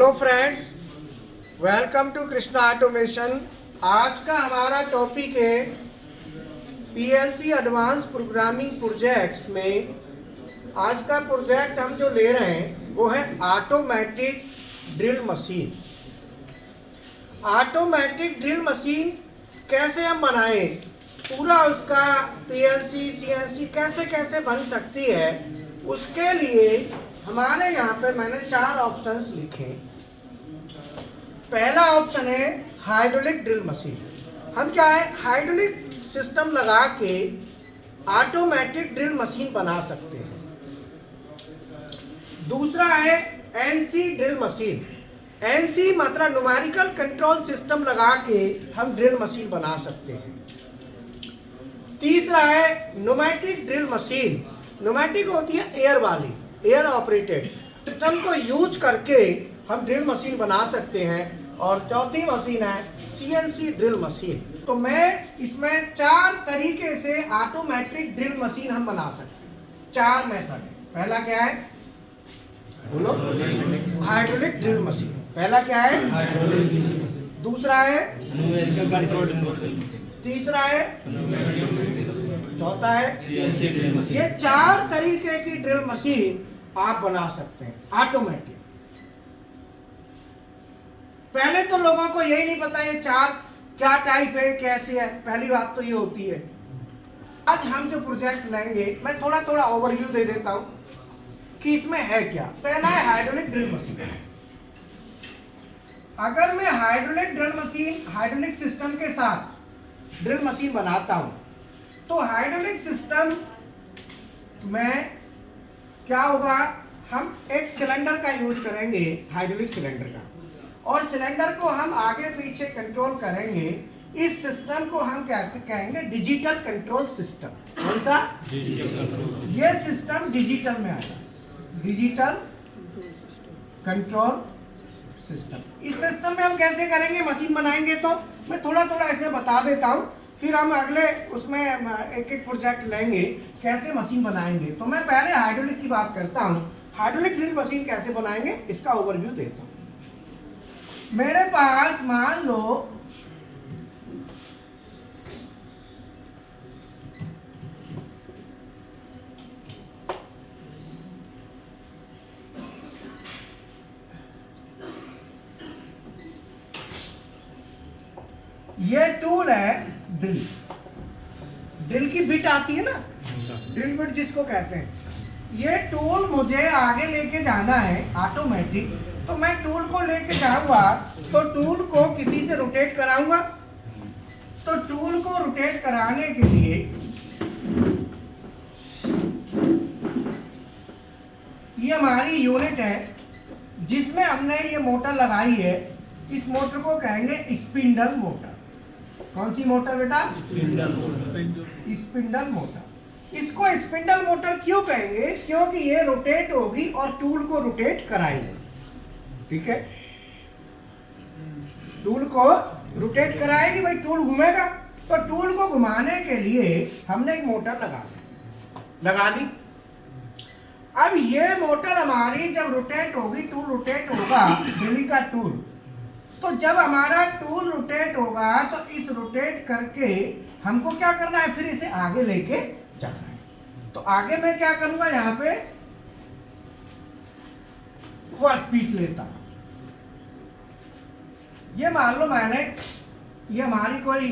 Hello friends, welcome to Krishna automation. आज का हमारा टॉपिक है पीएलसी एडवांस प्रोग्रामिंग प्रोजेक्ट्स में। आज का प्रोजेक्ट हम जो ले रहे हैं वो है automatic drill machine. Automatic drill machine कैसे हम बनाएं, पूरा उसका पीएलसी सीएनसी कैसे कैसे बन सकती है, उसके लिए हमारे यहाँ पे मैंने 4 ऑप्शंस लिखे। पहला ऑप्शन है हाइड्रोलिक ड्रिल मशीन। हम क्या है, हाइड्रोलिक सिस्टम लगा के ऑटोमेटिक ड्रिल मशीन बना सकते हैं। दूसरा है एनसी ड्रिल मशीन। एनसी मतलब न्यूमेरिकल कंट्रोल सिस्टम लगा के हम ड्रिल मशीन बना सकते हैं। तीसरा है न्यूमेटिक ड्रिल मशीन। न्यूमेटिक होती है एयर वाली, एयर ऑपरेटेड सिस्टम को यूज करके हम ड्रिल मशीन बना सकते हैं। और चौथी मशीन है सीएनसी ड्रिल मशीन। तो मैं इसमें 4 तरीके से ऑटोमेटिक ड्रिल मशीन हम बना सकते हैं। 4 मेथड है। पहला क्या है, बोलो, हाइड्रोलिक ड्रिल मशीन। पहला क्या है, दूसरा है, तीसरा है, चौथा है। ये 4 तरीके की ड्रिल मशीन आप बना सकते हैं ऑटोमेटिक। पहले तो लोगों को यही नहीं पता ये 4 क्या टाइप है, कैसे है। पहली बात तो ये होती है। आज हम जो प्रोजेक्ट लेंगे मैं थोड़ा थोड़ा ओवरव्यू दे देता हूं कि इसमें है क्या। पहला है हाइड्रोलिक ड्रिल मशीन। अगर मैं hydraulic drill machine, hydraulic system के साथ ड्रिल मशीन बनाता हूं तो हाइड्रोलिक सिस्टम में क्या होगा, हम एक सिलेंडर का यूज करेंगे, हाइड्रोलिक सिलेंडर का, और सिलेंडर को हम आगे पीछे कंट्रोल करेंगे। इस सिस्टम को हम क्या कहेंगे, डिजिटल कंट्रोल सिस्टम। कौन सा, ये सिस्टम डिजिटल में आएगा, डिजिटल कंट्रोल सिस्टम। इस सिस्टम में हम कैसे करेंगे, मशीन बनाएंगे तो मैं थोड़ा थोड़ा इसमें बता देता हूं, फिर हम अगले उसमें एक एक प्रोजेक्ट लेंगे कैसे मशीन बनाएंगे। तो मैं पहले हाइड्रोलिक की बात करता हूं। हाइड्रोलिक ड्रिल मशीन कैसे बनाएंगे इसका ओवरव्यू देता हूं। मेरे पास मान लो ये टूल है ड्रिल। ड्रिल की बिट आती है ना, ड्रिल बिट जिसको कहते हैं। ये टूल मुझे आगे लेके जाना है ऑटोमेटिक, तो मैं टूल को लेके जाऊंगा तो टूल को किसी से रोटेट कराऊंगा। तो टूल को रोटेट कराने के लिए ये हमारी यूनिट है जिसमें हमने ये मोटर लगाई है। इस मोटर को कहेंगे स्पिंडल मोटर। कौन सी मोटर बेटा, स्पिंडल मोटर। इसको स्पिंडल मोटर क्यों कहेंगे, क्योंकि ये रोटेट होगी और टूल को रोटेट कराएगी। ठीक है, टूल को रोटेट कराएगी, भाई टूल घूमेगा। तो टूल को घुमाने के लिए हमने एक मोटर लगा दी। अब ये मोटर हमारी जब रोटेट होगी, टूल रोटेट होगा, ड्रिलिंग का टूल, तो जब हमारा टूल रोटेट होगा तो इस रोटेट करके हमको क्या करना है, फिर इसे आगे लेके जाना है। तो आगे मैं क्या करूंगा, यहाँ पे वर्क पीस लेता हूं। ये मान लो मैंने, ये हमारी कोई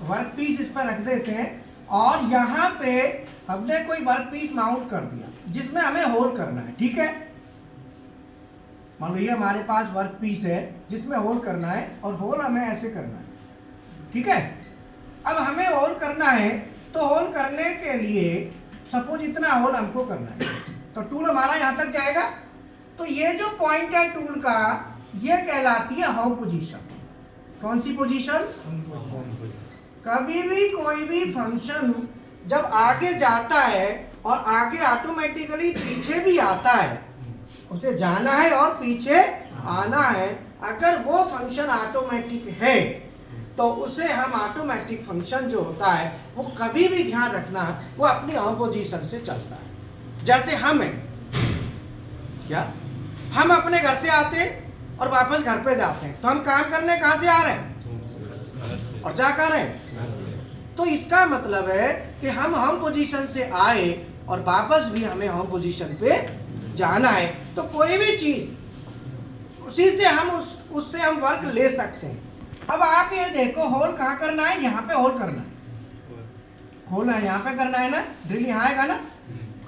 वर्क पीस इस पर रख देते हैं और यहाँ पे हमने कोई वर्क पीस माउंट कर दिया जिसमें हमें होल करना है। ठीक है, मान लो ये हमारे पास वर्क पीस है जिसमें होल करना है और होल हमें ऐसे करना है। ठीक है, अब हमें होल करना है तो होल करने के लिए सपोज इतना होल हमको करना है, तो टूल हमारा यहाँ तक जाएगा। तो ये जो पॉइंट है टूल का, ये कहलाती है होम पोजीशन। कौन सी पोजीशन, कभी भी कोई भी फंक्शन जब आगे जाता है और आगे ऑटोमेटिकली पीछे भी आता है, उसे जाना है और पीछे आना है। अगर वो फंक्शन ऑटोमेटिक है तो उसे हम ऑटोमेटिक फंक्शन जो होता है वो कभी भी ध्यान रखना वो अपनी होम पोजीशन से चलता है। जैसे हम हैं, क्या हम अपने घर से आते और वापस घर पे जाते हैं, तो हम काम करने कहाँ से आ रहे हैं और जा कर रहे हैं। तो इसका मतलब है कि हम होम पोजीशन से आए और वापस भी हमें होम पोजीशन पे जाना है। तो कोई भी चीज उसी से हम उससे हम वर्क ले सकते हैं। अब आप ये देखो, होल कहाँ करना है, यहाँ पे होल करना है, होल है यहाँ पे करना है ना, ड्रिल यहाँ आएगा ना।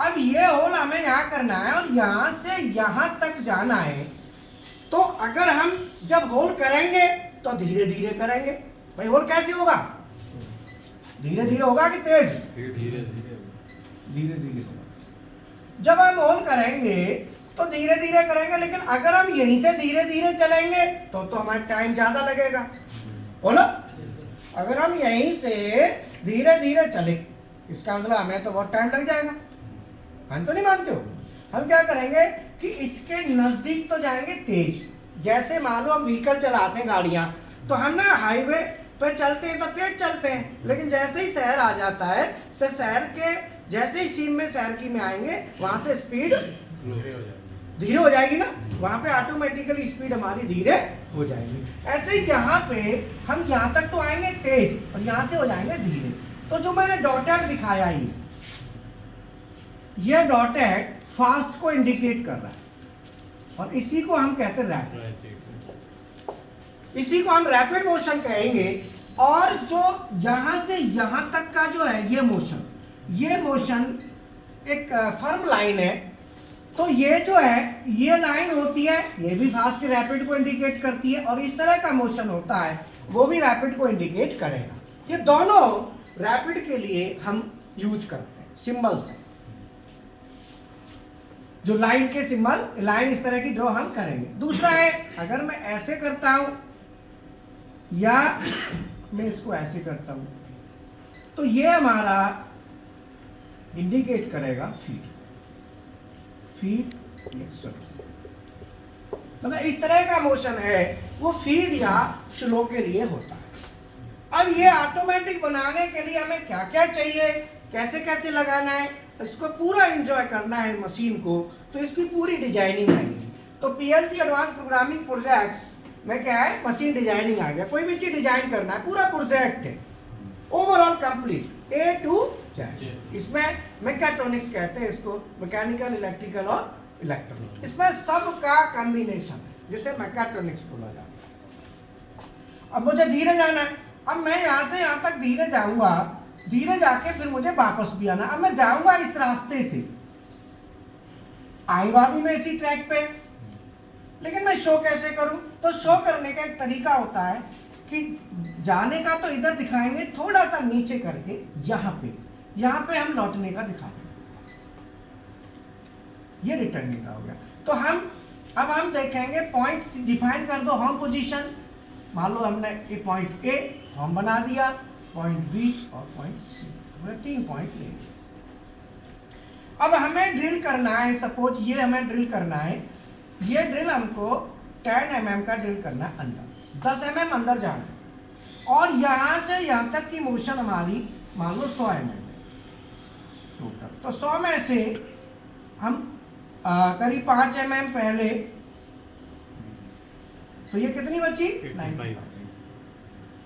अब ये होल हमें यहाँ करना है और यहाँ से यहाँ तक जाना है। तो अगर हम जब होल करेंगे तो धीरे धीरे करेंगे। भाई होल कैसे होगा, धीरे धीरे होगा कि तेज? धीरे धीरे होगा। जब हम होल करेंगे तो धीरे धीरे करेंगे, लेकिन अगर हम यहीं से धीरे धीरे चलेंगे तो हमारा टाइम ज्यादा लगेगा, बोलो। अगर हम यहीं से धीरे धीरे चले, इसका मतलब हमें तो बहुत टाइम लग जाएगा। हम तो नहीं मानते हो? हम क्या करेंगे कि इसके नजदीक तो जाएंगे तेज। जैसे मान लो हम व्हीकल चलाते हैं, गाड़ियां, तो हम ना हाईवे पे चलते हैं तो तेज चलते हैं, लेकिन जैसे ही शहर आ जाता है, शहर के जैसे ही सीम में शहर की में आएंगे, वहां से स्पीड धीरे हो जाएगी ना, वहां पे ऑटोमेटिकली स्पीड हमारी धीरे हो जाएगी। ऐसे ही यहाँ पे हम यहाँ तक तो आएंगे तेज और यहाँ से हो जाएंगे धीरे। तो जो मैंने डॉटेड दिखाया, ये डॉटेड फास्ट को इंडिकेट कर रहा है और इसी को हम कहते हैं रैपिड। इसी को हम रैपिड मोशन कहेंगे। और जो यहाँ से यहाँ तक का जो है ये मोशन एक फर्म लाइन है। तो ये जो है ये लाइन होती है, ये भी फास्ट रैपिड को इंडिकेट करती है, और इस तरह का मोशन होता है वो भी रैपिड को इंडिकेट करेगा। ये दोनों रैपिड के लिए हम यूज करते हैं सिंबल्स हैं। जो लाइन के सिंबल, लाइन इस तरह की ड्रॉ हम करेंगे। दूसरा है, अगर मैं ऐसे करता हूं या मैं इसको ऐसे करता हूं, तो ये हमारा इंडिकेट करेगा फीड मतलब इस तरह का मोशन है वो फीड या स्लो के लिए होता है। अब ये ऑटोमेटिक बनाने के लिए हमें क्या क्या चाहिए, कैसे कैसे लगाना है, इसको पूरा एंजॉय करना है मशीन को, तो इसकी पूरी डिजाइनिंग आएगी। तो पीएलसी एडवांस प्रोग्रामिंग प्रोजेक्ट्स में क्या है, मशीन डिजाइनिंग आ गया। कोई भी चीज डिजाइन करना है, पूरा प्रोजेक्ट है overall complete A to Z। इसमें मैकेट्रॉनिक्स कहते हैं इसको, मैकेनिकल, इलेक्ट्रिकल और इलेक्ट्रॉनिक, इसमें सब का कॉम्बिनेशन है, जिसे मैकेट्रॉनिक्स बोला जाता है। अब मुझे धीरे जाना है, अब मैं यहाँ से यहाँ तक धीरे जाऊंगा, धीरे जाके फिर मुझे वापस भी आना। अब मैं जाऊंगा इस रास्ते से, आऊंगा भी मैं इसी ट्रैक पे, लेकिन मैं शो कैसे करूं? तो शो करने का एक तरीका होता है कि जाने का तो इधर दिखाएंगे, थोड़ा सा नीचे करके यहाँ पे हम लौटने का दिखाएंगे। ये रिटर्निंग का हो गया। तो अब हम देखेंगे, पॉइंट डिफाइन कर दो, होम पोजीशन। मान लो हमने ये पॉइंट ए होम बना दिया, पॉइंट बी और पॉइंट सी, हमने 3 पॉइंट ले लिए। अब हमें ड्रिल करना है, सपोज ये हमें ड्रिल करना है, ये ड्रिल हमको 10 mm का ड्रिल करना है अंदर, 10 mm अंदर जाना है, और यहां से यहां तक की मोशन हमारी मान लो 100 mm है टोटल। तो 100 में से हम करीब 5 mm पहले, तो ये कितनी बची?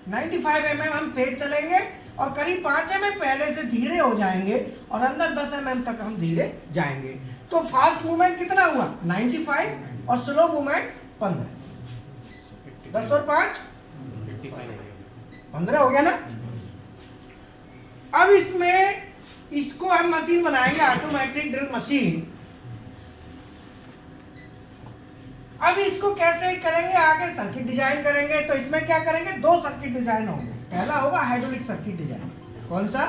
95 mm हम तेज चलेंगे और करीब 5 mm पहले से धीरे हो जाएंगे और अंदर 10 mm तक हम धीरे जाएंगे। तो फास्ट मूवमेंट कितना हुआ? 95 और स्लो मूवमेंट 15। 10 और 5 15 हो गया ना। अब इसमें इसको हम मशीन बनाएंगे, ऑटोमेटिक ड्रिल मशीन। अब इसको कैसे करेंगे, आगे सर्किट डिजाइन करेंगे। तो इसमें क्या करेंगे, 2 सर्किट डिजाइन होंगे। पहला होगा हाइड्रोलिक सर्किट डिजाइन। कौन सा?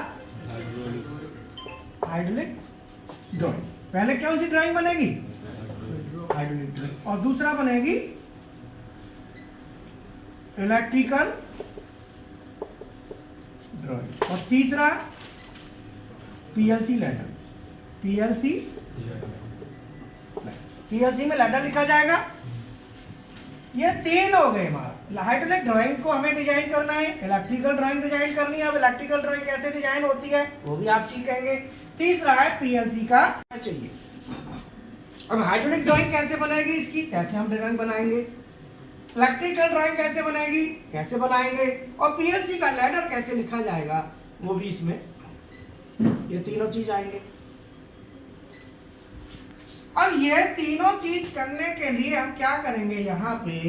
Hydraulic drawing. पहले कौन सी ड्राइंग बनेगी? Hydraulic drawing. और दूसरा बनेगी इलेक्ट्रिकल ड्राइंग। और तीसरा पीएलसी लैडर। पीएलसी में लैडर लिखा जाएगा। ये 3 हो गए हमारा। हाइड्रोलिक ड्राइंग को हमें डिजाइन करना है, इलेक्ट्रिकल ड्राइंग डिजाइन करनी है। अब इलेक्ट्रिकल ड्राइंग कैसे डिजाइन होती है वो भी आप सीखेंगे। तीसरा है पीएलसी का चाहिए। अब हाइड्रोलिक ड्राइंग कैसे बनेगी, इसकी कैसे हम ड्राइंग बनाएंगे, इलेक्ट्रिकल ड्राइंग कैसे बनेगी, कैसे बनाएंगे, और पीएलसी का लैडर कैसे लिखा जाएगा, वो भी इसमें ये तीनों चीज आएंगे। अब ये तीनों चीज करने के लिए हम क्या करेंगे, यहाँ पे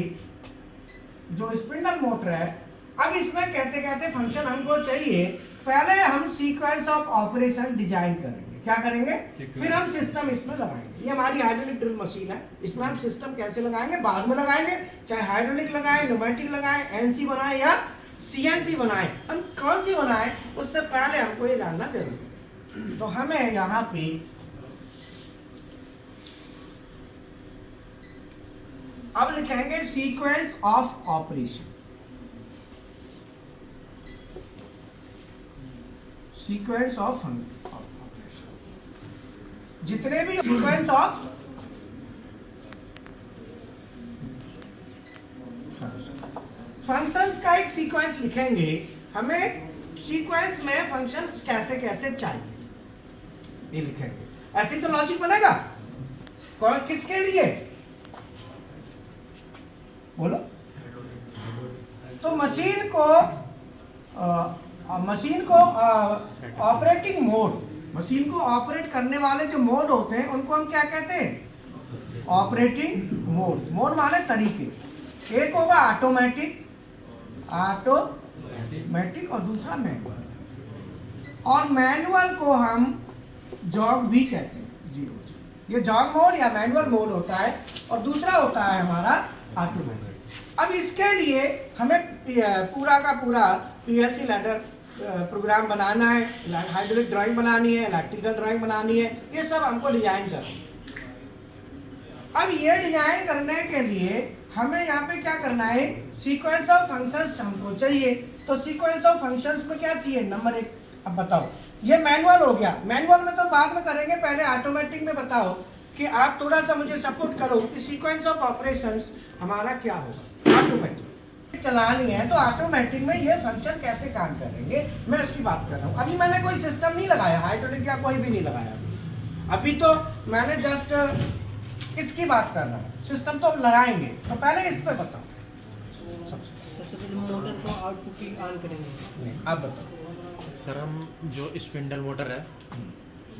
जो स्पिंडल मोटर है, अब इसमें कैसे कैसे फंक्शन हमको चाहिए, पहले हम सीक्वेंस ऑफ ऑपरेशन डिजाइन करेंगे। क्या करेंगे, फिर हम सिस्टम इसमें लगाएंगे। ये हमारी हाइड्रोलिक ड्रिल मशीन है, इसमें हम सिस्टम कैसे लगाएंगे बाद में लगाएंगे, चाहे हाइड्रोलिक लगाएं, न्यूमेटिक लगाएं, एनसी बनाएं या सीएनसी बनाएं, हम कौन सी बनाएं उससे पहले हमको ये जानना जरूरी है। तो हमें यहाँ पे अब लिखेंगे sequence of operation, sequence of operation, जितने भी सीक्वेंस ऑफ फंक्शंस का एक सीक्वेंस लिखेंगे। हमें सीक्वेंस में फंक्शंस कैसे कैसे चाहिए ये लिखेंगे, ऐसे ही तो लॉजिक बनेगा। कौन किसके लिए, बोलो। तो मशीन को ऑपरेटिंग मोड, मशीन को ऑपरेट करने वाले जो मोड होते हैं उनको हम क्या कहते हैं, ऑपरेटिंग मोड। मोड माने तरीके, एक होगा ऑटोमेटिक और दूसरा मैनुअल। और मैनुअल को हम जॉग भी कहते हैं, जीरो। ये जॉग मोड या मैनुअल मोड होता है, और दूसरा होता है हमारा ऑटोमेटिक। अब इसके लिए हमें पूरा का पूरा पीएलसी लैडर प्रोग्राम बनाना है, हाइड्रोलिक ड्राइंग बनानी है, इलेक्ट्रिकल ड्राइंग बनानी है, ये सब हमको डिजाइन करना है। अब ये डिजाइन करने के लिए हमें यहाँ पे क्या करना है, सीक्वेंस ऑफ फंक्शंस हमको चाहिए। तो सीक्वेंस ऑफ फंक्शंस में क्या चाहिए, नंबर 1। अब बताओ, ये मैनुअल हो गया, मैनुअल में तो बाद में करेंगे, पहले ऑटोमेटिक में बताओ कि आप थोड़ा सा मुझे सपोर्ट करो कि सीक्वेंस ऑफ ऑपरेशंस हमारा क्या होगा। ऑटोमेटिक चलानी है तो ऑटोमेटिक में ये फंक्शन कैसे काम करेंगे, मैं उसकी बात कर रहा हूँ। अभी मैंने कोई सिस्टम नहीं लगाया, हाइड्रोलिक या कोई भी नहीं लगाया, अभी तो मैंने जस्ट इसकी बात कर रहा हूँ। सिस्टम तो लगाएंगे, तो पहले इस पे बताओ। सबसे पहले मोटर को आउटपुट ऑन करेंगे। नहीं, आप बताओ सर। हम जो स्पिंडल मोटर है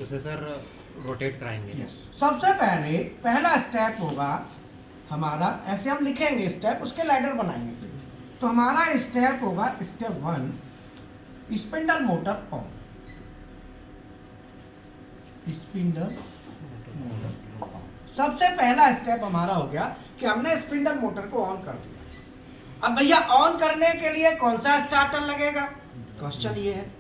उसे सर रोटेट कराएंगे। सबसे पहले पहला स्टेप होगा हमारा, ऐसे हम लिखेंगे स्टेप, उसके लैडर बनाएंगे। तो हमारा स्टेप होगा step 1, spindle motor on. Spindle motor on, सबसे पहला स्टेप हमारा हो गया कि हमने स्पिंडल मोटर को ऑन कर दिया। अब भैया ऑन करने के लिए कौन सा स्टार्टर लगेगा, क्वेश्चन ये है।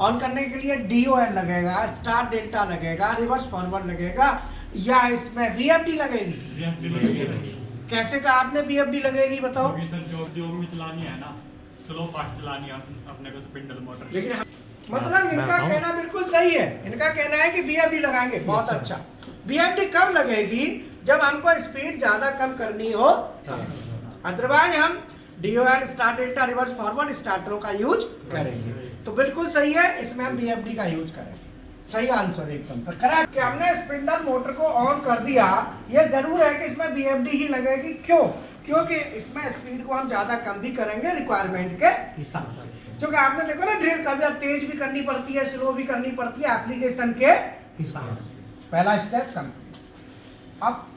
ऑन करने के लिए DOL लगेगा, स्टार डेल्टा लगेगा, रिवर्स फॉरवर्ड लगेगा, या इसमें VFD लगेगी। कैसे कहा आपने VFD लगेगी, बताओ। जो भी चलानी है ना, स्लो फास्ट चलानी है अपने को स्पिंडल मोटर। लेकिन मतलब इनका कहना बिल्कुल सही है, इनका कहना है कि VFD लगाएंगे। बहुत अच्छा। VFD कब लगेगी, जब हमको स्पीड ज्यादा कम करनी हो, अदरवाइज हम DOL, star delta, reverse forward स्टार्टरों का यूज करेंगे। तो बिल्कुल सही है, इसमें हम VFD का यूज करेंगे। सही आंसर एकदम करेक्ट कि हमने स्पिंडल मोटर को ऑन कर दिया। ये जरूर है कि इसमें VFD ही लगेगी। क्यों, क्योंकि इसमें स्पीड को हम ज्यादा कम भी करेंगे रिक्वायरमेंट के हिसाब से। क्योंकि आपने देखो ना, ड्रिल कभी तेज भी करनी पड़ती है, स्लो भी करनी पड़ती है, एप्लीकेशन के हिसाब से। पहला स्टेप कंप्लीट। अब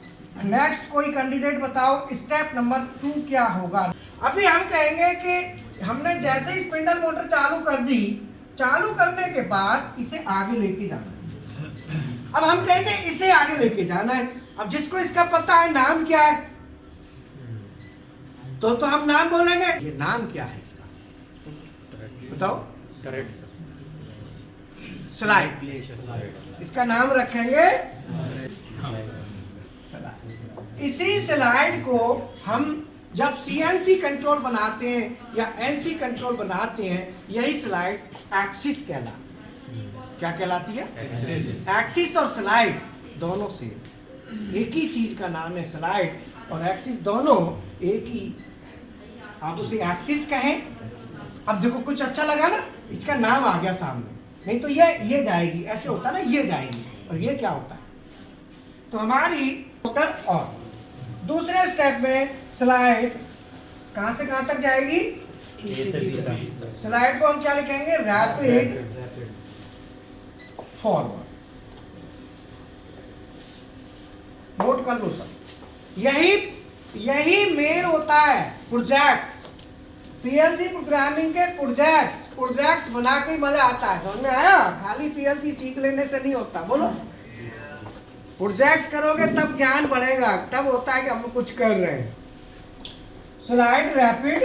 नेक्स्ट कोई कैंडिडेट बताओ, स्टेप नंबर 2 क्या होगा। अभी हम कहेंगे कि हमने जैसे ही स्पिंडल मोटर चालू कर दी, चालू करने के बाद इसे आगे लेके जाना है। अब हम कहेंगे इसे आगे लेके जाना है। अब जिसको इसका पता है नाम क्या है, तो हम नाम बोलेंगे। ये नाम क्या है इसका, बताओ। स्लाइड, इसका नाम रखेंगे स्लाइड। इसी स्लाइड को हम जब CNC कंट्रोल बनाते हैं या NC कंट्रोल बनाते हैं, यही स्लाइड एक्सिस कहलाती है। क्या कहलाती है, एक्सिस और स्लाइड दोनों से एक ही चीज का नाम है। स्लाइड और एक्सिस दोनों एक ही, आप उसे एक्सिस कहें। अब देखो कुछ अच्छा लगा ना, इसका नाम आ गया सामने, नहीं तो ये जाएगी, ऐसे होता ना, ये जाएगी, और ये क्या होता है। तो हमारी मोटर ऑन, दूसरे स्टेप में स्लाइड कहां से कहां तक जाएगी? स्लाइड को हम क्या लिखेंगे? Rapid forward. नोट कर लो सब, यही मेन होता है प्रोजेक्ट्स। पीएलसी प्रोग्रामिंग के प्रोजेक्ट्स बना के मजा आता है, समझ में आया? खाली पीएलसी सीख लेने से नहीं होता। बोलो, प्रोजेक्ट्स करोगे तब ज्ञान बढ़ेगा, तब होता है कि हम कुछ कर रहे हैं। Slide rapid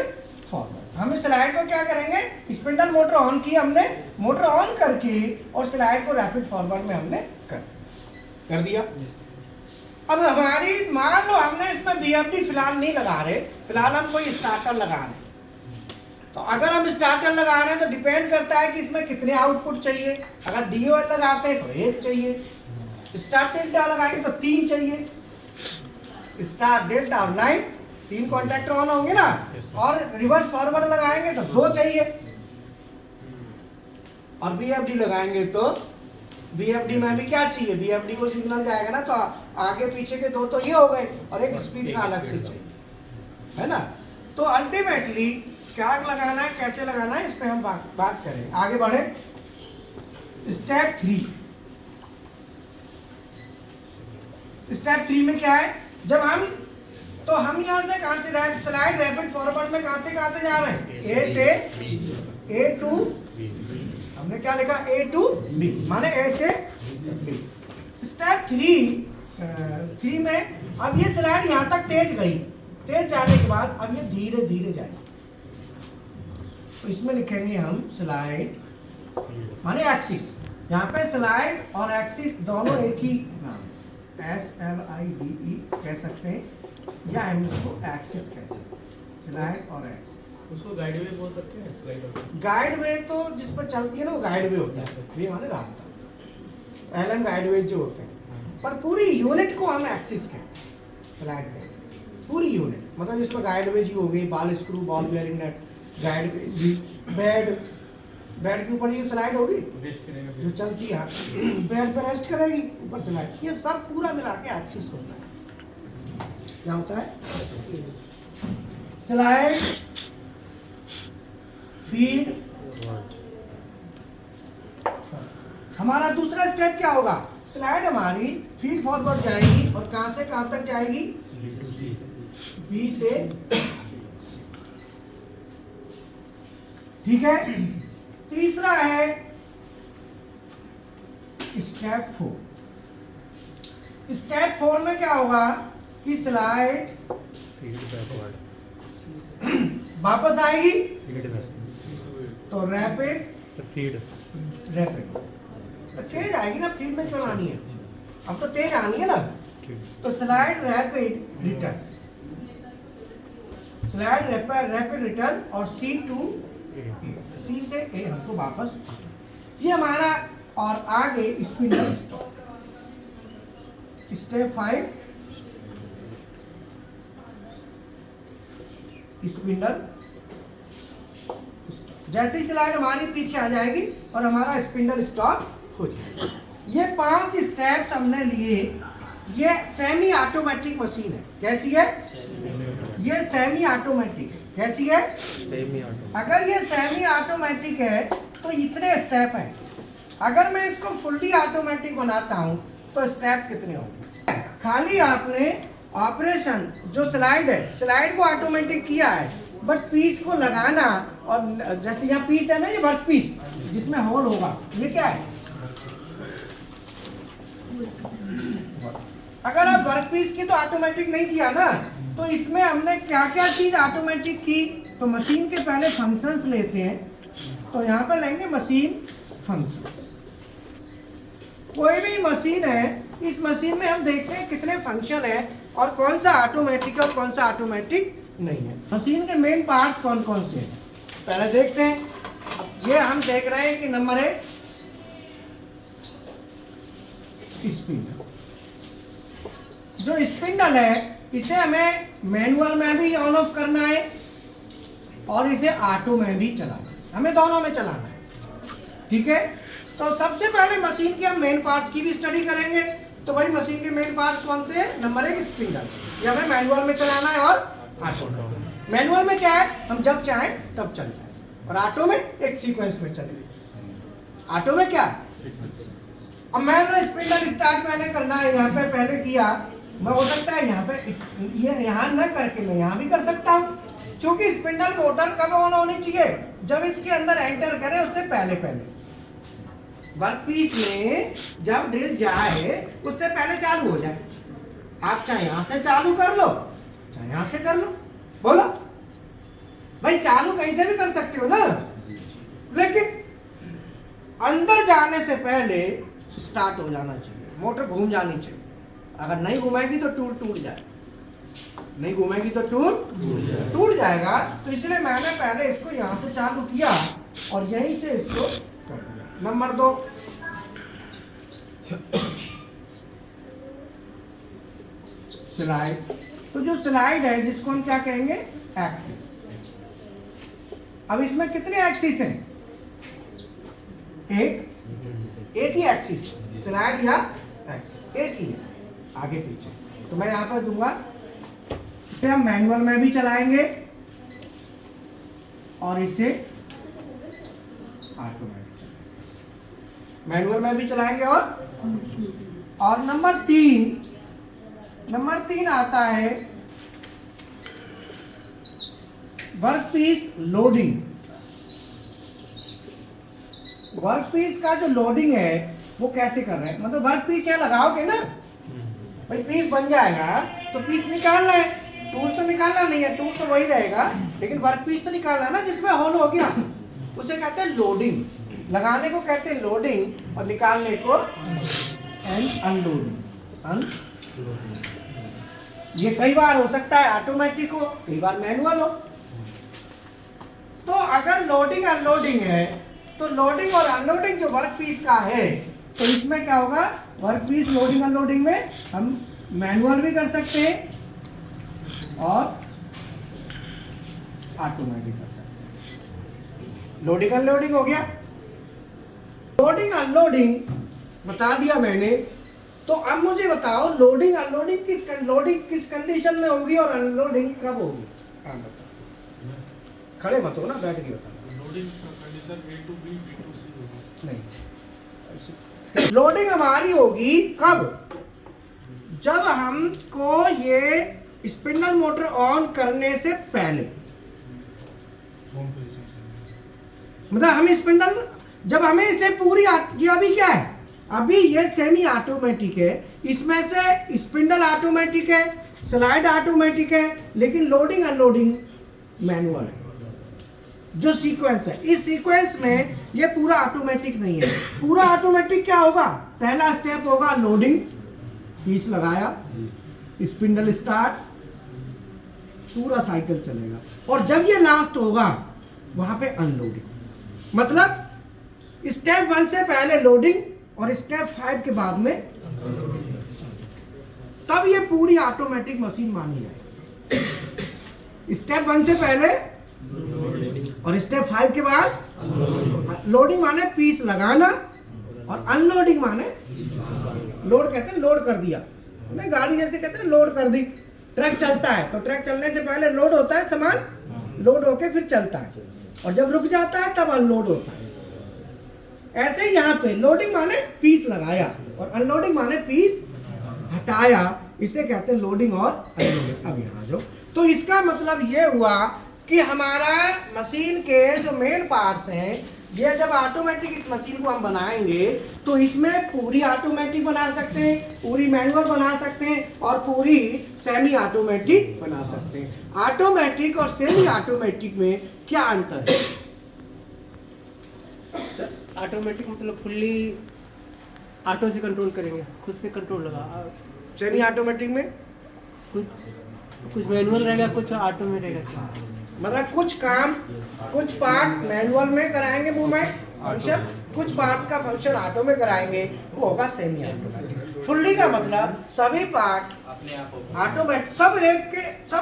forward. हम स्लाइड को क्या करेंगे? स्पिंडल मोटर ऑन की हमने, मोटर ऑन करके और स्लाइड को रैपिड फॉरवर्ड में हमने कर दिया। अब हमारी मान लो हमने इसमें बीएफडी फिलहाल नहीं लगा रहे, फिलहाल हम कोई स्टार्टर लगा रहे। तो अगर हम स्टार्टर लगा रहे हैं तो डिपेंड करता है कि इसमें कितने आउटपुट चाहिए। अगर डीओएल लगाते हैं तो 1 चाहिए, स्टार्ट डेल्टा लगाएंगे तो 3 चाहिए, स्टार्ट डेल्टा और लाइन 3 कॉन्टैक्टर ऑन होंगे ना, और रिवर्स फॉरवर्ड लगाएंगे तो 2 चाहिए, और बीएफडी लगाएंगे तो बीएफडी में भी क्या चाहिए? बीएफडी को सिग्नल जाएगा ना, तो आगे पीछे के 2 तो ये हो गए, और एक स्पीड का अलग से चाहिए, है ना? तो अल्टीमेटली क्या लगाना है, कैसे लगाना है, इस पे हम बात करें। आगे बढ़े, स्टेप 3। स्टेप 3 में क्या है? जब हम यहाँ से कहां से स्लाइड रैपिड फॉरवर्ड में कहां से जा रहे हैं? ए से ए टू, हमने क्या लिखा? ए टू बी, माने ए से बी। स्टेप 3 में अब ये स्लाइड यहां तक तेज गई, तेज जाने के बाद अब ये धीरे धीरे जाएगी। तो इसमें लिखेंगे हम स्लाइड माने एक्सिस। यहाँ पे स्लाइड और एक्सिस दोनों एक ही नाम, SLIDE कह सकते हैं, या हम इसको एक्सिस कह सकते हैं, स्लाइड और एक्सिस। उसको गाइड वे बोल सकते हैं, स्लाइड। गाइड वे तो जिस पर चलती है ना वो गाइड वे होता है, वे माने रास्ता, LM गाइड वे जो होते हैं। पर पूरी यूनिट को हम एक्सिस कहते हैं, स्लाइड कहते हैं। पूरी यूनिट मतलब इसमें गाइड वेज ही हो गई, बाल स्क्रू, बॉल बेयरिंग नट, गाइड वेज भी, बेड के ऊपर ये स्लाइड होगी जो चलती है, बेड पर रेस्ट करेगी, ऊपर स्लाइड, ये सब पूरा मिला के एक्सिस होता है। क्या होता है? Slide, feed. हमारा दूसरा स्टेप क्या होगा? स्लाइड हमारी फीड फॉरवर्ड जाएगी और कहां से कहां तक जाएगी? बी से, ठीक है। तीसरा है स्टेप 4। स्टेप 4 में क्या होगा कि स्लाइड वापस आएगी तो रैपिड रैपिड तेज आएगी ना, फीड में क्यों आनी है? अब तो तेज आनी है ना, तो slide rapid return, slide rapid return, और C से A हमको वापस, ये हमारा। और आगे spindle stop. Step 5 spindle stop. जैसे ही स्लाइड हमारी पीछे आ जाएगी और हमारा स्पिंडल स्टॉप हो जाएगा। ये 5 स्टेप्स हमने लिए। ये सेमी ऑटोमेटिक मशीन है। कैसी है? ये सेमी ऑटोमेटिक है। कैसी है? अगर ये सेमी ऑटोमेटिक है तो इतने स्टेप हैं। अगर मैं इसको फुल्ली ऑटोमेटिक बनाता हूं तो स्टेप कितने होंगे? खाली आपने ऑपरेशन जो स्लाइड है, स्लाइड को ऑटोमेटिक किया है, बट पीस को लगाना, और जैसे यहाँ पीस है ना, ये वर्क पीस जिसमें होल होगा, ये क्या है? अगर आप वर्क पीस की तो ऑटोमेटिक नहीं किया ना, तो इसमें हमने क्या क्या चीज ऑटोमेटिक की? तो मशीन के पहले फंक्शंस लेते हैं, तो यहाँ पर लेंगे मशीन फंक्शंस। कोई भी मशीन है, इस मशीन में हम देखते हैं कितने फंक्शन है और कौन सा ऑटोमेटिक है और कौन सा ऑटोमेटिक नहीं है। मशीन के मेन पार्ट्स कौन कौन से हैं पहले देखते हैं। अब ये हम देख रहे हैं कि नंबर है स्पिंडल। जो स्पिंडल है इसे हमें मैनुअल में भी ऑन ऑफ करना है और इसे ऑटो में भी चलाना है, हमें दोनों में चलाना है। ठीक है, तो सबसे पहले मशीन के हम मेन पार्ट्स की भी स्टडी करेंगे तो भाई मशीन के मेन पार्ट्स कौन थे? नंबर 1 स्पिंडल, ये हमें मैनुअल में चलाना है और ऑटो में। मैनुअल में क्या है, हम जब चाहें तब चल जाए, और ऑटो में एक सीक्वेंस में चले। ऑटो में क्या, अब मान लो स्पिंडल स्टार्ट मैंने करना है, यहाँ पे पहले किया, मैं हो सकता है यहाँ पे ये यहाँ न करके मैं यहाँ भी कर सकता हूँ, क्योंकि स्पिंडल मोटर कब ऑन होनी चाहिए? जब इसके अंदर एंटर करे उससे पहले पहले। वर्कपीस में जब ड्रिल जाए उससे पहले चालू हो जाए। आप चाहे यहाँ से चालू कर लो, चाहे यहाँ से कर लो। बोलो भाई, चालू कहीं से भी कर सकते हो ना, लेकिन अंदर जाने से पहले स्टार्ट हो जाना चाहिए, मोटर घूम जानी चाहिए। अगर नहीं घुमाएगी तो टूल टूट जाए, नहीं घुमाएगी तो टूल टूट जाएगा। तो इसलिए मैंने पहले इसको यहाँ से चालू किया और यहीं से इसको कर दिया। Number 2, slide. तो जो स्लाइड है जिसको हम क्या कहेंगे? एक्सिस। अब इसमें कितने एक्सिस हैं? एक ही एक्सिस, स्लाइड या एक्सिस एक ही है, आगे पीछे। तो मैं यहाँ पर दूंगा, इसे हम मैनुअल में भी चलाएंगे और इसे ऑटोमेटिक चलाएंगे, मैनुअल में भी चलाएंगे। और नंबर 3 आता है वर्कपीस लोडिंग। वर्कपीस का जो लोडिंग है वो कैसे कर रहे हैं? मतलब वर्कपीस यहाँ लगाओगे ना भाई, पीस बन जाएगा तो पीस निकालना है, टूल तो निकालना नहीं है, टूल तो वही रहेगा, लेकिन वर्कपीस तो निकालना है ना जिसमें होल हो गया, उसे कहते हैं लोडिंग। लगाने को कहते हैं लोडिंग और निकालने को अनलोडिंग। ये कई बार हो सकता है ऑटोमेटिक हो, कई बार मैनुअल हो। तो अगर लोडिंग अनलोडिंग है तो लोडिंग और अनलोडिंग जो वर्कपीस का है, तो इसमें क्या होगा? वर्कपीस लोडिंग अनलोडिंग में हम मैनुअल भी कर सकते हैं और ऑटोमेटिक कर सकते हैं। लोडिंग अनलोडिंग हो गया। लोडिंग अनलोडिंग बता दिया मैंने। तो अब मुझे बताओ, लोडिंग अनलोडिंग किस कंडीशन में होगी और अनलोडिंग कब होगी? हाँ बताओ, खड़े मत हो ना, बैठ के बताओ। Loading condition A to B, B to C होगा। नहीं, लोडिंग हमारी होगी कब? जब हमको ये स्पिंडल मोटर ऑन करने से पहले, मतलब हम स्पिंडल, जब हमें इसे पूरी ये अभी क्या है? अभी ये सेमी ऑटोमेटिक है, इसमें से स्पिंडल ऑटोमेटिक है, स्लाइड ऑटोमेटिक है, लेकिन लोडिंग अनलोडिंग मैनुअल है। जो सीक्वेंस है, इस सीक्वेंस में ये पूरा ऑटोमेटिक नहीं है। पूरा ऑटोमेटिक क्या होगा? पहला स्टेप होगा लोडिंग, पीस लगाया, स्पिंडल स्टार्ट, पूरा साइकिल चलेगा, और जब ये लास्ट होगा वहां पे अनलोडिंग। मतलब स्टेप 1 से पहले लोडिंग और स्टेप 5 के बाद में, तब ये पूरी ऑटोमेटिक मशीन मानी जाए। स्टेप 1 से पहले और स्टेप 5 के बाद लोडिंग माने पीस लगाना, और अनलोडिंग माने लोड कहते हैं, लोड कर दिया। नहीं, गाड़ी जैसे कहते हैं लोड कर दी। ट्रक चलता है तो ट्रक चलने से पहले लोड होता है सामान, लोड होके फिर चलता है, और जब रुक जाता है तब अनलोड होता है। ऐसे ही यहाँ पे लोडिंग माने पीस लगाया और अनलोडिंग माने पीस हटाया, इसे कहते हैं लोडिंग और अनलोडिंग। अब यहाँ जो, तो इसका मतलब ये हुआ कि हमारा मशीन के जो मेन पार्ट्स हैं, ये जब ऑटोमेटिक इस मशीन को हम बनाएंगे तो इसमें पूरी ऑटोमेटिक बना सकते हैं, पूरी मैनुअल बना सकते हैं, और पूरी सेमी ऑटोमेटिक बना सकते हैं। ऑटोमेटिक और सेमी ऑटोमेटिक में क्या अंतर है? सर ऑटोमेटिक मतलब फुल्ली ऑटो से कंट्रोल करेंगे, खुद से कंट्रोल लगा। सेमी ऑटोमेटिक में कुछ मैनुअल रहेगा, कुछ ऑटो में रहेगा सर। मतलब कुछ काम, कुछ पार्ट मैनुअल में कराएंगे मूवमेंट फंक्शन, कुछ पार्ट्स का फंक्शन ऑटो में कराएंगे, वो होगा सेमी ऑटोमेटिक। फुल्ली का मतलब सभी पार्ट ऑटोमेटिक, सब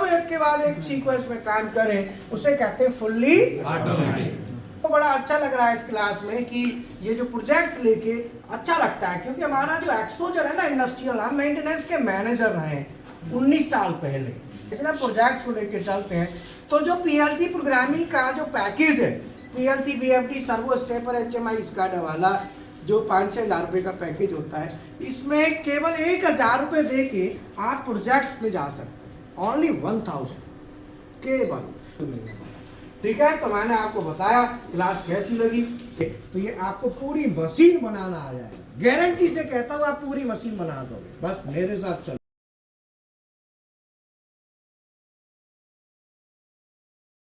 एक के बाद एक सीक्वेंस में काम करें, उसे कहते हैं फुल्ली ऑटोमेटिक। तो बड़ा अच्छा लग रहा है इस क्लास में कि ये जो प्रोजेक्ट्स लेके अच्छा लगता है, क्योंकि हमारा जो एक्सपोजर है ना इंडस्ट्रियल, हम मेंटेनेंस के मैनेजर रहे 19 साल पहले, इसलिए प्रोजेक्ट्स को लेके चलते हैं। तो जो पीएलसी प्रोग्रामिंग का जो पैकेज है, PLC BFD servo stepper HMI SCADA वाला, जो 5-6 हज़ार रुपये का पैकेज होता है, इसमें केवल 1,000 रुपये दे के आप प्रोजेक्ट्स पे जा सकते हैं। ओनली 1000 केवल। ठीक है, तो मैंने आपको बताया क्लास कैसी लगी। तो ये आपको पूरी मशीन बनाना आ जाएगा, गारंटी से कहता हूँ आप पूरी मशीन बना दोगे, बस मेरे साथ चलो।